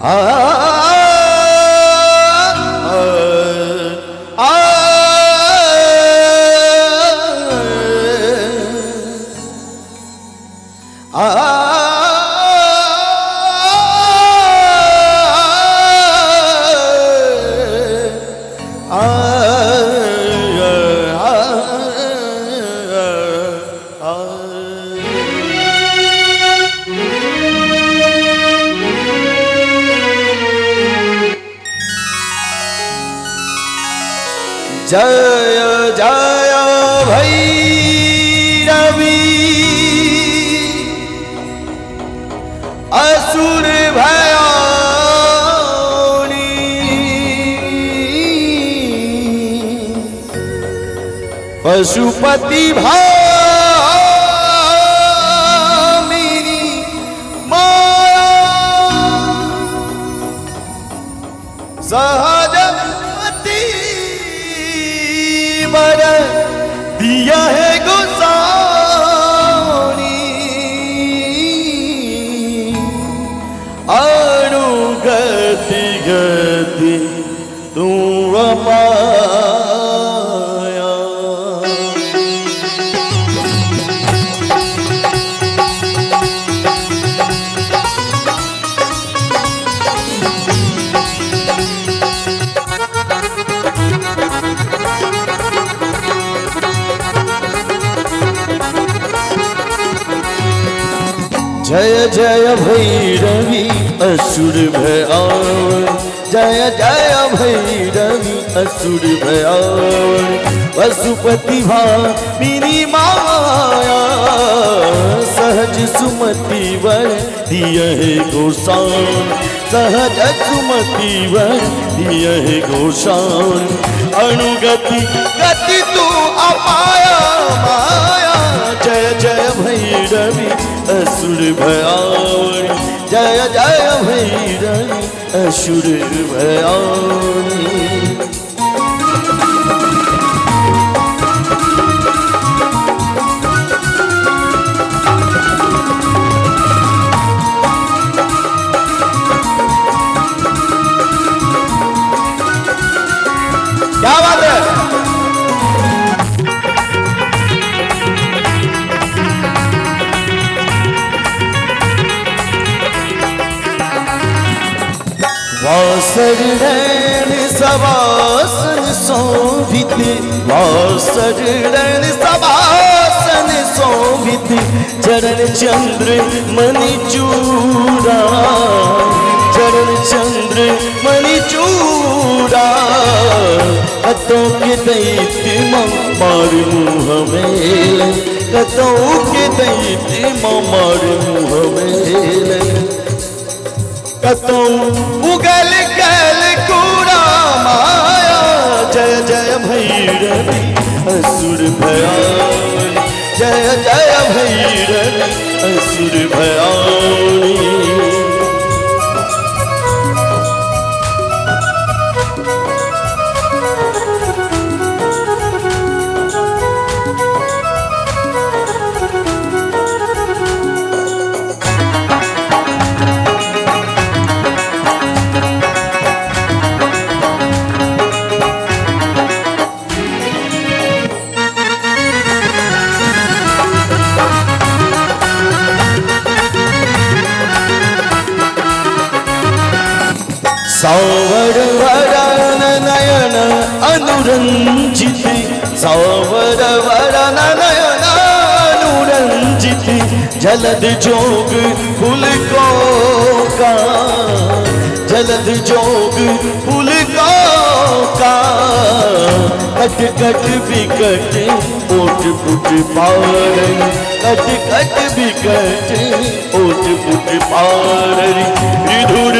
आ जय जय भैरवी असुर भयानी पशुपति भामिनी माया सहजमती बर दिया है गोसानी अनुगति गति तू माया। जय जय भैरवी असुर भयान, जय जय भैरवी असुर भयान पशुपति भामिनी माया सहज सुमति वर दिया है गोसाउन, सहज सुमति वर दिया है गोसाउन अनुगति गति तू अपाया माया। जय जय भैरवी असुर भयानी, जय जय भैरवी असुर भयानी। क्या बात है। वासर नैन सवासन शोभित, वासर नैन सवासन शोभित चरण चंद्र मणि चूड़ा, चरण चंद्र मणि चूड़ा कतों के दैत्य मार मुँह मेल, कतों के दैत्य मार मुँह मेल कतों उगल गल कूड़ा माया। जय जय भैरवी असुर भयानी, जय जय भैरवी असुर भयानी। सावर वरन नयन अनुरंजित, सावर वरन नयन अनुरंजित जलद जोग फूल को का, जलद जोग फूल को का कट कट बिकट ओट पुट पार, कट कट बिकट ओट पुट पार विधुर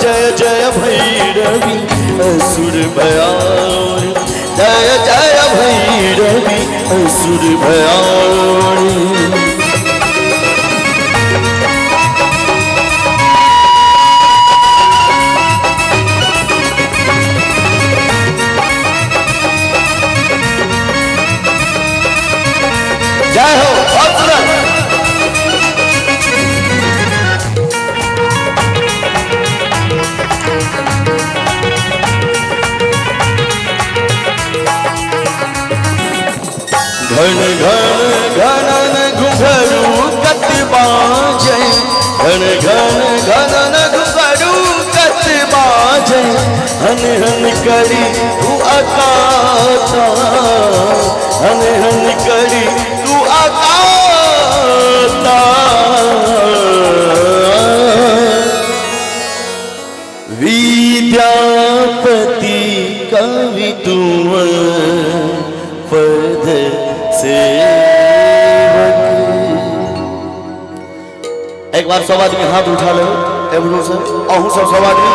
जय जय भैरवी असुर भयानी, जय जय भैरवी असुर भयानी। जय हो। घन घन घनन घुंघरू कत बाजे, घन घन घनन घुंघरू कत बाजे, हन हन करी तू अकाता, हन हन करी तू अकाता। विद्यापति कवि तुम पद सेवक। एक बार सब आदमी हाथ उठा लो एवरो से, अहू सब आदमी।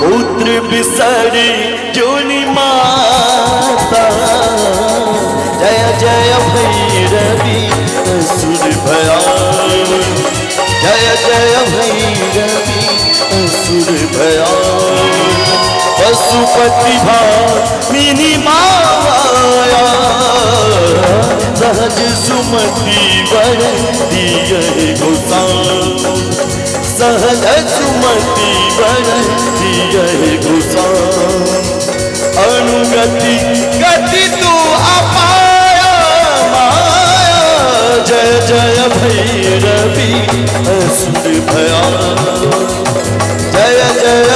पुत्र बिसरी जोनि माता, जय जय भैरवी असुर भयाल, जय जय भैरवी असुर भयाल। पशुपति भामिनी माया, सहज सुमति वर दिए गोसाल, सहज सुमति वर दिए गोसाल। अनुगति गति तू अपाया माया, जय जय भैरवी असुर भयाल, जय जय